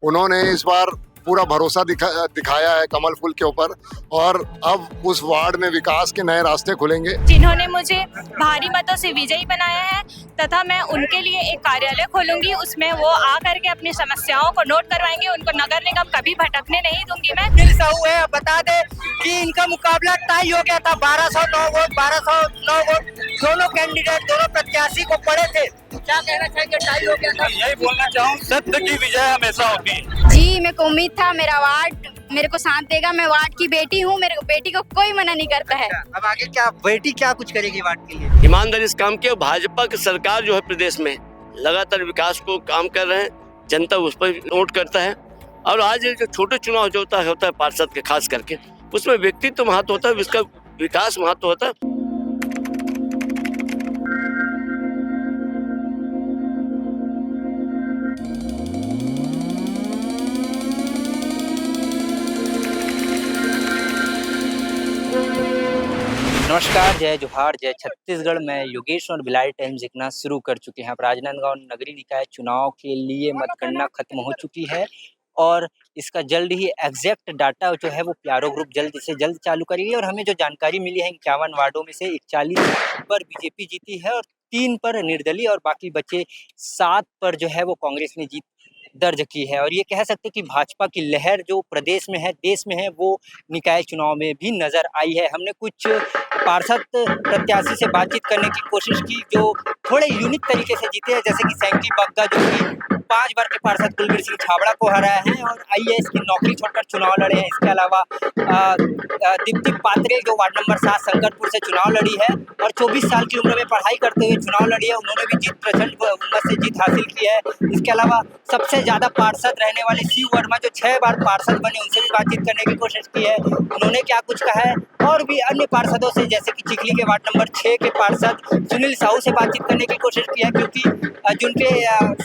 उन्होंने इस बार पूरा भरोसा दिखाया है कमल फूल के ऊपर, और अब उस वार्ड में विकास के नए रास्ते खुलेंगे। जिन्होंने मुझे भारी मतों से विजयी बनाया है तथा मैं उनके लिए एक कार्यालय खोलूंगी, उसमें वो आकर के अपनी समस्याओं को नोट करवाएंगे। उनको नगर निगम कभी भटकने नहीं दूंगी मैं। सुनील साहू है, बता दे कि इनका मुकाबला तय हो गया था। 1209 वोट 1209 वोट दोनों कैंडिडेट, दोनों प्रत्याशी को पड़े थे। क्या कहना चाहेंगे? तय हो गया था। यही बोलना चाहूँ, सत्य की विजय हमेशा होती है। जी, मेरे को उम्मीद था मेरा वार्ड मेरे को साथ देगा। मैं वार्ड की बेटी हूँ, मेरे बेटी को कोई मना नहीं करता है। अब आगे क्या बेटी क्या कुछ करेगी वार्ड के लिए? ईमानदारी से काम किया। भाजपा की सरकार जो है प्रदेश में लगातार विकास को काम कर रहे हैं, जनता उस पर नोट करता है। और आज ये जो छोटे चुनाव जो होता है पार्षद के, खास करके उसमें व्यक्तित्व महत्व होता है, इसका विकास महत्व होता है। नमस्कार, जय जोहार, जय छत्तीसगढ़। मैं योगेश और बिलारी टाइम्स देखना शुरू कर चुके हैं। अब राजनांदगांव नगरीय निकाय चुनाव के लिए मतगणना खत्म हो चुकी है और इसका जल्द ही एग्जैक्ट डाटा जो है वो प्यारो ग्रुप जल्द से जल्द चालू करेगी। और हमें जो जानकारी मिली है, 51 वार्डों में से 41 पर बीजेपी जीती है और 3 पर निर्दलीय और बाकी बचे 7 पर जो है वो कांग्रेस ने जीत दर्ज की है। और ये कह सकते हैं कि भाजपा की लहर जो प्रदेश में है, देश में है, वो निकाय चुनाव में भी नजर आई है। हमने कुछ पार्षद प्रत्याशी से बातचीत करने की कोशिश की जो थोड़े यूनिक तरीके से जीते हैं, जैसे कि सैंकी बग्गा जो कि 5 बार के पार्षद कुलबीर सिंह छाबड़ा को हराया है और आईएएस की नौकरी छोड़कर चुनाव लड़े हैं। इसके अलावा दीप्ति पात्रे जो वार्ड नंबर 7 शंकरपुर से चुनाव लड़ी है और 24 साल की उम्र में पढ़ाई करते हुए चुनाव लड़ी है, उन्होंने भी प्रचंड उम्र से जीत हासिल की है। इसके अलावा सबसे ज्यादा पार्षद रहने वाले शिव वर्मा जो 6 बार पार्षद बने, उनसे भी बातचीत करने की कोशिश की है, उन्होंने क्या कुछ कहा है। और भी अन्य पार्षदों से, जैसे कि चिखली के वार्ड नंबर 6 के पार्षद सुनील साहू से बातचीत करने की कोशिश की है, क्योंकि जिनके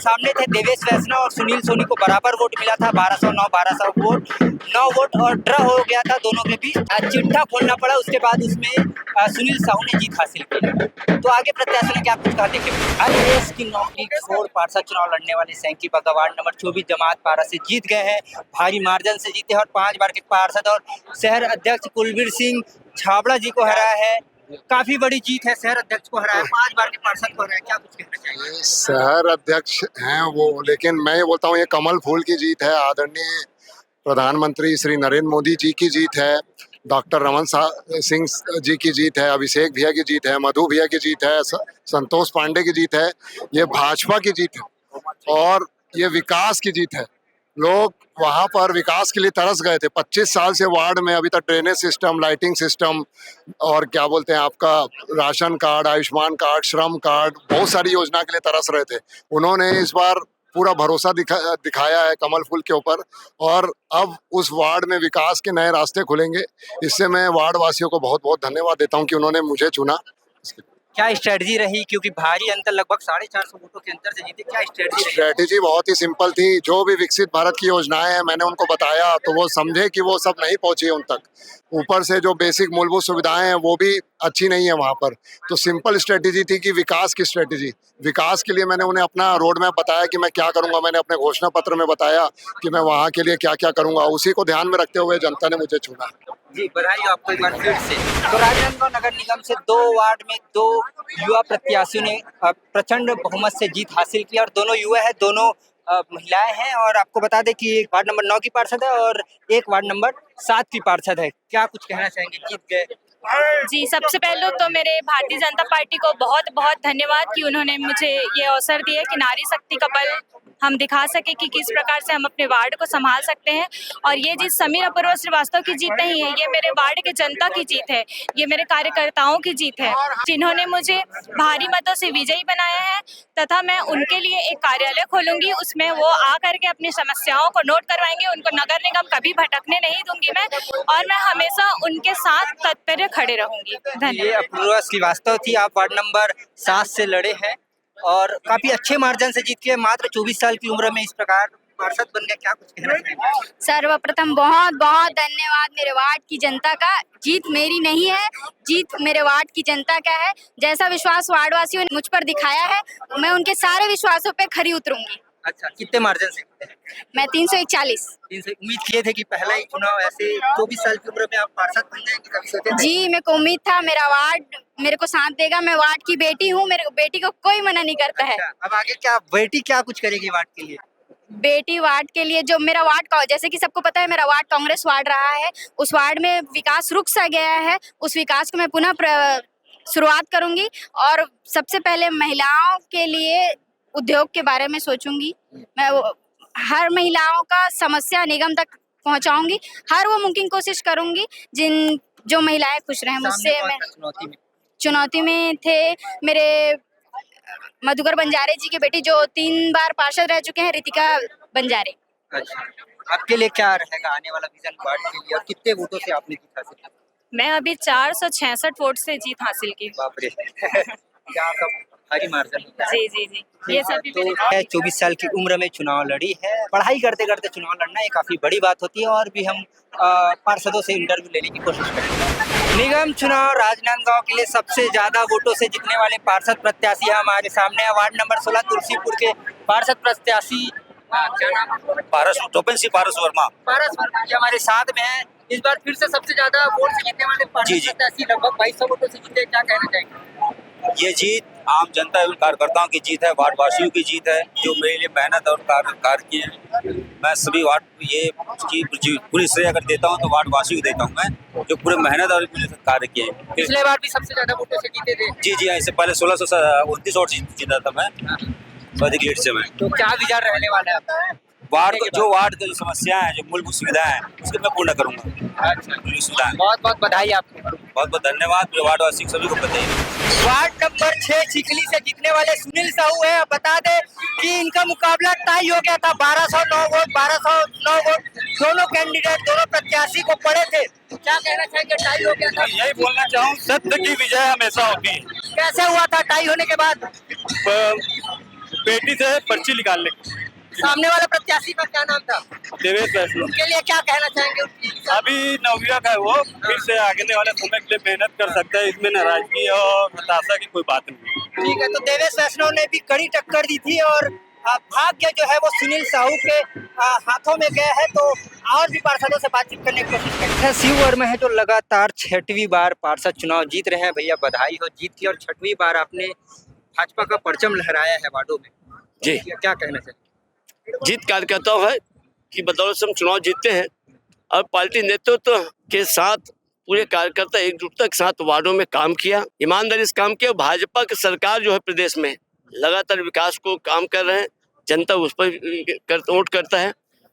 सामने थे देवेश वैष्णव और सुनील सोनी को बराबर वोट मिला था, 1200 वोट 9 वोट और ड्रा हो गया था दोनों के बीच। चिट्ठा खोलना पड़ा, उसके बाद उसमें सुनील साहू ने जीत हासिल की। तो आगे प्रत्याशी ने क्या कुछ कहा, देखिए। आईएएस की नौकरी छोड़ पार्षद चुनाव लड़ने वाले सैंकी बग्गा वार्ड नंबर 24 जमात पारा से जीत गए हैं, भारी मार्जिन से जीते हैं और 5 बार के पार्षद और शहर अध्यक्ष कुलबीर सिंह छाबड़ा जी को हराया है। काफी बड़ी जीत है, शहर अध्यक्ष को हराया, 5 बार के पार्षद को हराया। क्या कुछ कहना चाहिए? शहर अध्यक्ष हैं वो, लेकिन मैं ये बोलता हूँ ये कमल फूल की जीत है। आदरणीय प्रधानमंत्री श्री नरेंद्र मोदी जी की जीत है, डॉक्टर रमन सिंह जी की जीत है, अभिषेक भैया की जीत है, मधु भैया की जीत है, संतोष पांडे की जीत है। ये भाजपा की जीत है और ये विकास की जीत है। लोग वहाँ पर विकास के लिए तरस गए थे। 25 साल से वार्ड में अभी तक ड्रेनेज सिस्टम, लाइटिंग सिस्टम और क्या बोलते हैं आपका राशन कार्ड, आयुष्मान कार्ड, श्रम कार्ड, बहुत सारी योजना के लिए तरस रहे थे। उन्होंने इस बार पूरा भरोसा दिखाया है कमल फूल के ऊपर, और अब उस वार्ड में विकास के नए रास्ते खुलेंगे। इससे मैं वार्ड वासियों को बहुत बहुत धन्यवाद देता हूँ कि उन्होंने मुझे चुना। क्या स्ट्रेटजी रही, क्योंकि भारी अंतर लगभग 450 वोटों के अंतर से जीते? क्या स्ट्रेटजी बहुत ही सिंपल थी। जो भी विकसित भारत की योजनाएं हैं मैंने उनको बताया, तो वो समझे कि वो सब नहीं पहुंची है उन तक। ऊपर से जो बेसिक मूलभूत सुविधाएं हैं वो भी अच्छी नहीं है वहाँ पर। तो सिंपल स्ट्रेटजी थी कि विकास की स्ट्रेटजी। विकास के लिए मैंने उन्हें अपना रोड मैप बताया कि मैं क्या करूँगा। मैंने अपने घोषणा पत्र में बताया कि मैं वहाँ के लिए क्या क्या करूँगा। उसी को ध्यान में रखते हुए जनता ने मुझे चुना। जी, बधाई हो आपको एक बार फिर से। तो राजनांदगांव नगर निगम से 2 वार्ड में 2 युवा प्रत्याशियों ने प्रचंड बहुमत से जीत हासिल की और दोनों युवा है, दोनों महिलाएं हैं। और आपको बता दें कि एक वार्ड नंबर 9 की पार्षद है और एक वार्ड नंबर 7 की पार्षद है। क्या कुछ कहना चाहेंगे, जीत गए? जी, सबसे पहले तो मेरे भारतीय जनता पार्टी को बहुत बहुत धन्यवाद कि उन्होंने मुझे ये अवसर दिया कि नारी शक्ति का बल हम दिखा सके कि किस प्रकार से हम अपने वार्ड को संभाल सकते हैं। और ये जीत समीर अपूर्व श्रीवास्तव की जीत नहीं है, ये मेरे वार्ड के जनता की जीत है, ये मेरे कार्यकर्ताओं की जीत है, जिन्होंने मुझे भारी मतों से विजयी बनाया है। तथा मैं उनके लिए एक कार्यालय खोलूंगी, उसमें वो आकर के अपनी समस्याओं को नोट करवाएंगे। उनको नगर निगम कभी भटकने नहीं दूंगी मैं, और मैं हमेशा उनके साथ तत्पर खड़े रहूंगी। धन्यवाद। ये अपूर्वा श्रीवास्तव थी, आप वार्ड नंबर 7 से लड़े हैं और काफी अच्छे मार्जिन से जीत के मात्र 24 साल की उम्र में इस प्रकार पार्षद बन गए। क्या कुछ कहना चाहिए? सर्वप्रथम बहुत बहुत धन्यवाद मेरे वार्ड की जनता का। जीत मेरी नहीं है, जीत मेरे वार्ड की जनता का है। जैसा विश्वास वार्ड वासियों ने मुझ पर दिखाया है, मैं उनके सारे विश्वासों पे खरी उतरूंगी। अच्छा, कितने मार्जिन से? मैं 341। 300। उम्मीद किए थे कि पहला ही चुनाव ऐसे 24 साल की उम्र में आप पार्षद बन जाएंगे, कभी सोचे थे? जी, मेरे को उम्मीद था मेरा वार्ड मेरे को साथ देगा। मैं वार्ड की बेटी हूँ, मेरे बेटी को कोई मना नहीं करता है। अच्छा, अब आगे क्या बेटी क्या कुछ करेगी वार्ड के लिए? बेटी वार्ड के लिए जो मेरा वार्ड का, जैसे कि सबको पता है मेरा वार्ड कांग्रेस वार्ड रहा है, उस वार्ड में विकास रुक सा गया है, उस विकास को मैं पुनः शुरुआत करूंगी और सबसे पहले महिलाओं के लिए उद्योग के बारे में सोचूंगी। मैं हर महिलाओं का समस्या निगम तक पहुंचाऊंगी, हर वो मुमकिन कोशिश करूंगी जो महिलाएं खुश रहें मुझसे। मैं चुनौती में थे मेरे मधुकर बंजारे जी की बेटी जो 3 बार पार्षद रह चुके हैं, रितिका बंजारे। अच्छा, आपके लिए क्या रहेगा आने वाला विजन वार्ड के लिए और कितने वोटों से आपने जीत हासिल की? मैं अभी 466 वोट से जीत हासिल की। बाप रे क्या सब भारी मार्जिन होता है। जी जी जी, ये सभी तो 24 साल की उम्र में चुनाव लड़ी है। पढ़ाई करते करते चुनाव लड़ना ये काफी बड़ी बात होती है और भी हम पार्षदों से इंटरव्यू लेने की कोशिश करेंगे। निगम चुनाव राजनांदगांव के लिए सबसे ज्यादा वोटों से जीतने वाले पार्षद प्रत्याशी हमारे सामने है। वार्ड नंबर 16 तुलसीपुर के पार्षद प्रत्याशी क्या नाम? टोपन सिंह पारस वर्मा। पारस वर्मा जी हमारे साथ में है। इस बार फिर से सबसे ज्यादा वोट से जीतने वाले पार्षद प्रत्याशी लगभग 2200 वोटों से जीते। क्या कहना चाहेंगे? ये जीत आम जनता एवं कार्यकर्ताओं की जीत है, वार्ड वासियों की जीत है जो मेरे लिए मेहनत और कार्य किए हैं। मैं सभी वार्ड ये की पूरी श्रेय अगर देता हूँ तो वार्ड वासियों को देता हूँ मैं, जो पूरे मेहनत और कार्य किए हैं। पिछले बार भी सबसे ज्यादा वोटों से जीते थे। जी जी, इससे पहले 1629 वोट जीता था मैं, अधिक लीड से मैं। तो क्या विचार रहने वाला है आपका? वार्ड की जो समस्याएं हैं, जो मूलभूत सुविधाएं हैं, उसको मैं पूर्ण करूंगा। अच्छा, सुविधाएं। बहुत बहुत बधाई आपको। बहुत बहुत धन्यवाद मेरे वार्ड वासी सभी को बताइए। वार्ड नंबर 6 चिखली से जीतने वाले सुनील साहू है। बता दे कि इनका मुकाबला टाई हो गया था, 1209 वोट दोनों कैंडिडेट, दोनों प्रत्याशी को पड़े थे। क्या कहना चाहेंगे? टाई हो गया था। यही बोलना चाहूँ, सत्य की विजय हमेशा होती है। कैसे हुआ था टाई होने के बाद? बेटी से पर्ची निकालने। सामने वाले प्रत्याशी का क्या नाम था? देवेश वैष्णव। उनके लिए क्या कहना चाहेंगे? अभी नवयुवक है वो, फिर से आगे वाले समय के लिए मेहनत कर सकता है, इसमें नाराजगी और हताशा की कोई बात नहीं। ठीक है, तो देवेश वैष्णव ने भी कड़ी टक्कर दी थी और भाग्य जो है वो सुनील साहू के हाथों में गया है। तो और भी पार्षदों से बातचीत करने की कोशिश करते हैं। शिव वर्मा है जो लगातार 6वीं बार पार्षद चुनाव जीत रहे हैं। भैया बधाई हो जीत की, और 6वीं बार आपने भाजपा का परचम लहराया है वार्डों में। जी, क्या कहना चाहिए? जीत कार्यकर्ताओं है कि बदौलत से हम चुनाव जीतते हैं और पार्टी नेतृत्व के साथ पूरे कार्यकर्ता एकजुटता के साथ वार्डों में काम किया, ईमानदारी से काम किया। भाजपा की सरकार जो है प्रदेश में लगातार विकास को काम कर रहे हैं, जनता उस पर वोट करता है।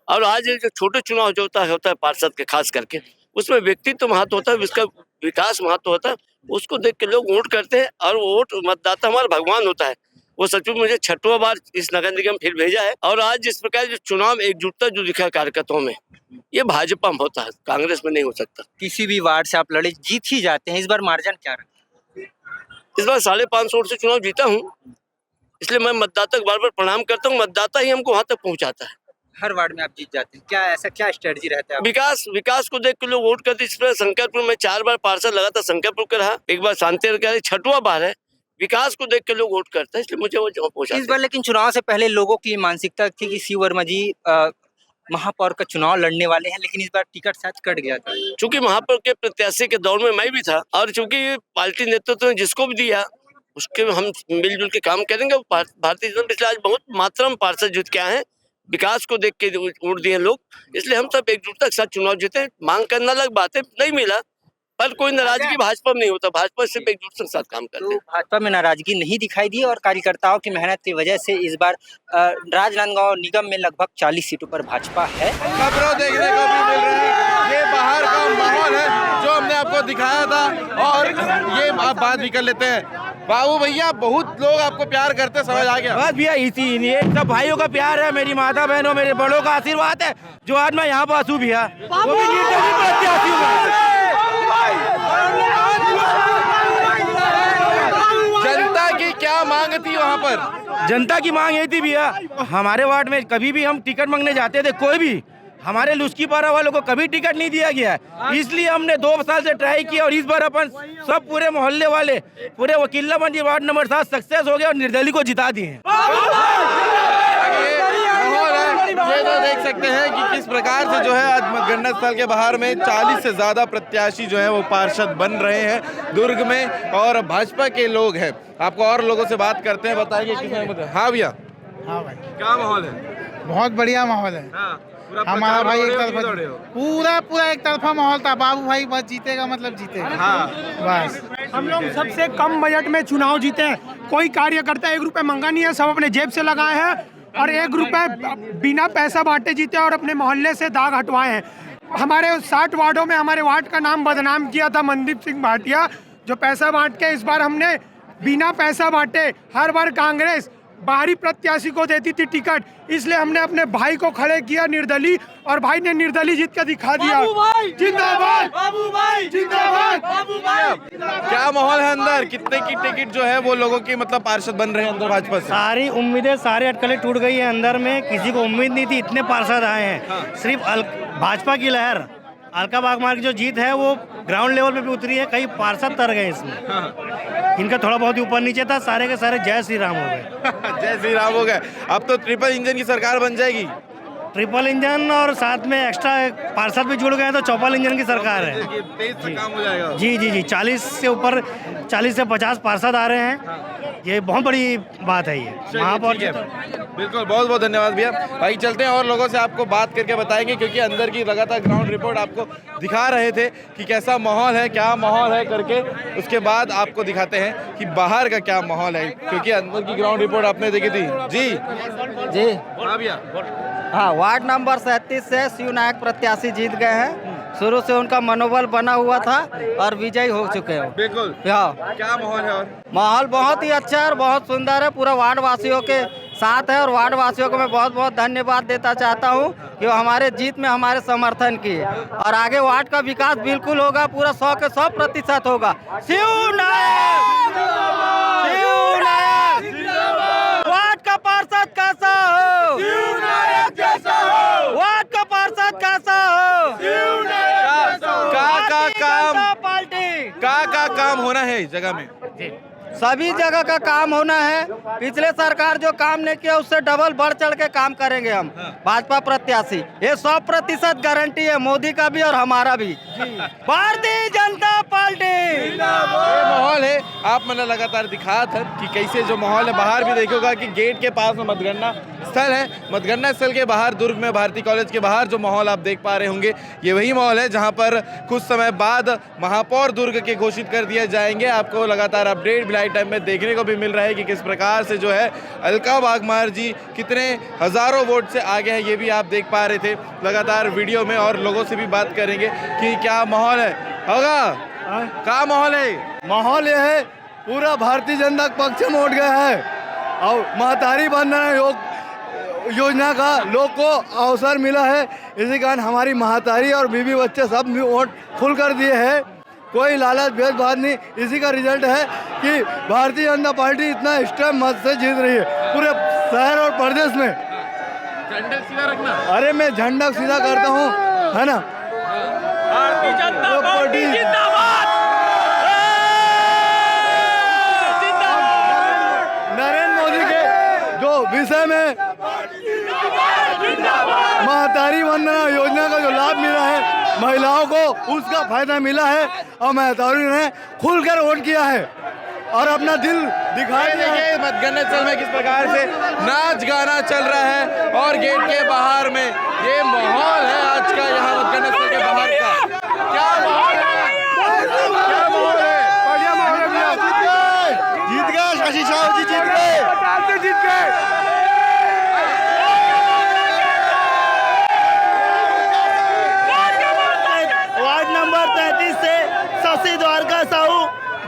और आज ये जो छोटे चुनाव जो होता है पार्षद के खास करके, उसमें व्यक्तित्व महत्व होता है, उसका विकास महत्व होता है, उसको देख के लोग वोट करते हैं। और वोट मतदाता हमारा भगवान होता है। वो सचमुच मुझे 6वां बार इस नगर निगम फिर भेजा है। और आज जिस प्रकार जो चुनाव एकजुटता जो दिखा कार्यकर्ताओं में, ये भाजपा में होता है, कांग्रेस में नहीं हो सकता। किसी भी वार्ड से आप लड़े जीत ही जाते हैं। इस बार मार्जिन क्या रहा? इस बार 550 वोट से चुनाव जीता हूँ, इसलिए मैं मतदाता को बार बार प्रणाम करता हूँ। मतदाता ही हमको वहाँ तक पहुँचाता है। हर वार्ड में आप जीत जाते हैं। क्या ऐसा क्या स्ट्रेटजी रहता है? विकास को देख के लोग वोट करते। इस पर शंकरपुर में 4 बार पार्षद लगातार शंकरपुर का रहा, एक बार शांति का, 6वां बार है। विकास को देख के लोग वोट करते हैं, इसलिए मुझे वो पहुंचा। इस बार लेकिन चुनाव से पहले लोगों की मानसिकता थी कि शिव वर्मा जी महापौर का चुनाव लड़ने वाले हैं, लेकिन इस बार टिकट शायद कट गया था। चूंकि महापौर के प्रत्याशी के दौर में मैं भी था, और चूंकि पार्टी नेतृत्व ने जिसको भी दिया उसके हम मिलजुल के काम करेंगे। भारतीय जनता पिछले आज बहुत मात्रा में पार्षद जीत के आए हैं, विकास को देख के वोट दिए लोग, इसलिए हम सब एकजुटता के साथ चुनाव जीते। मांग करना अलग बात है, नहीं मिला पर कोई नाराजगी भाजपा में नहीं होता। भाजपा सिर्फ एकजुटता के साथ काम करते हैं। तो भाजपा में नाराजगी नहीं दिखाई दी और कार्यकर्ताओं की मेहनत की वजह से इस बार राजनांदगांव निगम में लगभग 40 सीटों पर भाजपा है। खबरों देखने को भी मिल रही है। ये बाहर का माहौल है जो हमने आपको दिखाया था, और ये आप बात भी कर लेते हैं। बाबू भैया, बहुत लोग आपको प्यार करते, समझ आ गया? बस भैया इसी सब भाइयों का प्यार है, मेरी माता बहनों, मेरे बड़ों का आशीर्वाद है जो आज मैं यहाँ पास हूँ भैया। वो भी निर्दलीय प्रत्याशी हूँ। जनता की क्या मांग थी वहाँ पर? जनता की मांग यही थी भैया, हमारे वार्ड में कभी भी हम टिकट मांगने जाते थे, कोई भी हमारे लुस्कीपारा वालों को कभी टिकट नहीं दिया गया है। इसलिए हमने 2 साल से ट्राई किया और इस बार अपन सब पूरे मोहल्ले वाले पूरे वकील्ला मंडी वार्ड नंबर 7 सक्सेस हो गए और निर्दलीय को जिता दिए हैं। ये तो देख सकते हैं कि किस प्रकार से जो है आज मतगणना स्थल के बाहर में 40 से ज्यादा प्रत्याशी जो है वो पार्षद बन रहे हैं दुर्ग में और भाजपा के लोग हैं। आपको और लोगों से बात करते हैं, बताएंगे किसने। हाँ भैया, हाँ भाई, क्या माहौल है? बहुत बढ़िया माहौल है। हमारा भाई एक तरफा पूरा एक तरफा माहौल था। बाबू भाई बस जीतेगा मतलब जीतेगा। हाँ। बस हम लोग सबसे कम बजट में चुनाव जीते हैं। कोई कार्यकर्ता 1 रुपए मंगा नहीं है, सब अपने जेब से लगाए हैं और 1 रुपए बिना पैसा बांटे जीते और अपने मोहल्ले से दाग हटवाए हैं। हमारे 60 वार्डों में हमारे वार्ड का नाम बदनाम किया था मनदीप सिंह भाटिया, जो पैसा बांट के। इस बार हमने बिना पैसा बांटे, हर बार कांग्रेस बाहरी प्रत्याशी को देती थी टिकट, इसलिए हमने अपने भाई को खड़े किया निर्दलीय, और भाई ने निर्दलीय जीत के दिखा दिया। जिंदाबाद बाबू भाई, जिंदाबाद बाबू भाई। क्या माहौल है अंदर? कितने की टिकट जो है वो लोगों की मतलब पार्षद बन रहे हैं अंदर भाजपा से? सारी उम्मीदें, सारे अटकलें टूट गई है अंदर में। किसी को उम्मीद नहीं थी इतने पार्षद आए हैं। सिर्फ भाजपा की लहर, अलका बागमार की जो जीत है वो ग्राउंड लेवल पे भी उतरी है। कई पार्षद तर गए इसमें। इनका थोड़ा बहुत ही ऊपर नीचे था, सारे के सारे जय श्री राम हो गए। जय श्री राम हो गए। अब तो ट्रिपल इंजन की सरकार बन जाएगी। ट्रिपल इंजन और साथ में एक्स्ट्रा पार्षद भी जुड़ गए तो चौपल इंजन की सरकार है। तेज से काम हो जाएगा। जी जी जी, 40 से ऊपर 40 से 50 पार्षद आ रहे हैं। ये बहुत बड़ी बात है। ये महापौर जी तो बिल्कुल, बहुत बहुत धन्यवाद भैया। भाई चलते हैं और लोगों से आपको बात करके बताएंगे, क्योंकि अंदर की लगातार ग्राउंड रिपोर्ट आपको दिखा रहे थे कि कैसा माहौल है, क्या माहौल है करके। उसके बाद आपको दिखाते हैं कि बाहर का क्या माहौल है, क्योंकि अंदर की ग्राउंड रिपोर्ट आपने देखी थी। जी जी हाँ भैया। हाँ, वार्ड नंबर 37 से शिव नायक प्रत्याशी जीत गए हैं। शुरू से उनका मनोबल बना हुआ था और विजयी हो चुके हैं। बिल्कुल। हाँ, क्या माहौल है? और माहौल बहुत ही अच्छा है और बहुत सुंदर है। पूरा वार्ड वासियों के साथ है और वार्ड वासियों को मैं बहुत बहुत धन्यवाद देता चाहता हूँ कि वो हमारे जीत में हमारे समर्थन किए। और आगे वार्ड का विकास बिल्कुल होगा, पूरा 100 के 100% होगा। शिव नायक, शिव नायक। वार्ड का पार्षद कैसा हो, वार्ड का पार्षद कैसा हो, का काम होना है इस जगह में। सभी जगह का काम होना है। पिछले सरकार जो काम नहीं किया उससे डबल बढ़ चढ़ के काम करेंगे हम भाजपा प्रत्याशी। ये 100% गारंटी है, मोदी का भी और हमारा भी। भारतीय जनता पार्टी। ये माहौल है, आप मैंने लगातार दिखाया था कि कैसे जो माहौल है। बाहर भी देखोगा कि गेट के पास में मतगणना स्थल है। मतगणना स्थल के बाहर दुर्ग में भारती कॉलेज के बाहर जो माहौल आप देख पा रहे होंगे, ये वही माहौल है जहां पर कुछ समय बाद महापौर दुर्ग के घोषित कर दिए जाएंगे। आपको लगातार अपडेट भी लाइव टाइम में देखने को भी मिल रहा है कि किस प्रकार से जो है अलका बागमार जी कितने हजारों वोट से आगे हैं, ये भी आप देख पा रहे थे लगातार वीडियो में। और लोगों से भी बात करेंगे कि क्या माहौल है। होगा क्या माहौल है? माहौल ये है, पूरा भारतीय जनता पक्ष में उठ गया है और महतारी बंधन योजना का लोग को अवसर मिला है। इसी कारण हमारी महतारी और बीवी बच्चे सब वोट खुल कर दिए हैं। कोई लालच भेदभाव नहीं। इसी का रिजल्ट है कि भारतीय जनता पार्टी इतना स्ट्रॉन्ग मत से जीत रही है पूरे शहर और प्रदेश में। झंडा सीधा रखना। अरे मैं झंडा सीधा करता हूँ, है ना। भारतीय जनता पार्टी जिंदाबाद। नरेंद्र मोदी के जो विषय में महतारी वंदना योजना का जो लाभ मिला है महिलाओं को, उसका फायदा मिला है और महतारी ने खुलकर वोट किया है और अपना दिल दिखाई दिया है। मतगणना स्थल में किस प्रकार से नाच गाना चल रहा है और गेट के बाहर में ये माहौल है आज का, यहाँ मतगणना स्थल के बाहर का। क्या माहौल है? क्या माहौल है? बढ़िया माहौल है। जीत गए शशि साहू जी, जीत गए, जीत गए। वार्ड नंबर 33 से शशि द्वारका साहू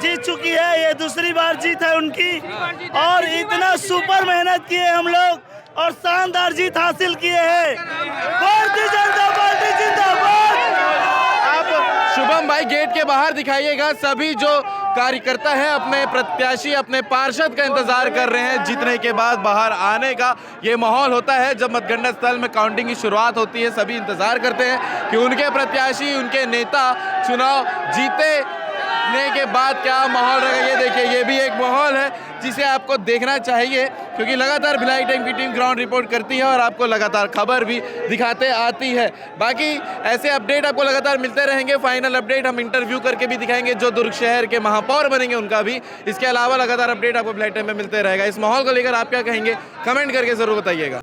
जीत चुकी है। ये दूसरी बार जीत है उनकी और इतना सुपर मेहनत किए हम लोग और शानदार जीत हासिल किए हैं। भारतीय जनता पार्टी जिंदाबाद। आप शुभम भाई गेट के बाहर दिखाइएगा। सभी जो कार्यकर्ता है अपने प्रत्याशी, अपने पार्षद का इंतजार कर रहे हैं जीतने के बाद बाहर आने का। ये माहौल होता है जब मतगणना स्थल में काउंटिंग की शुरुआत होती है। सभी इंतजार करते हैं कि उनके प्रत्याशी, उनके नेता चुनाव जीते जीतने के बाद क्या माहौल रहेगा ये देखिए, ये भी एक माहौल है जिसे आपको देखना चाहिए, क्योंकि लगातार भिलाई टाइम की टीम ग्राउंड रिपोर्ट करती है और आपको लगातार खबर भी दिखाते आती है। बाकी ऐसे अपडेट आपको लगातार मिलते रहेंगे। फाइनल अपडेट हम इंटरव्यू करके भी दिखाएंगे जो दुर्ग शहर के महापौर बनेंगे उनका भी। इसके अलावा लगातार अपडेट आपको भिलाई टाइम में मिलते रहेगा। इस माहौल को लेकर आप क्या कहेंगे, कमेंट करके जरूर बताइएगा।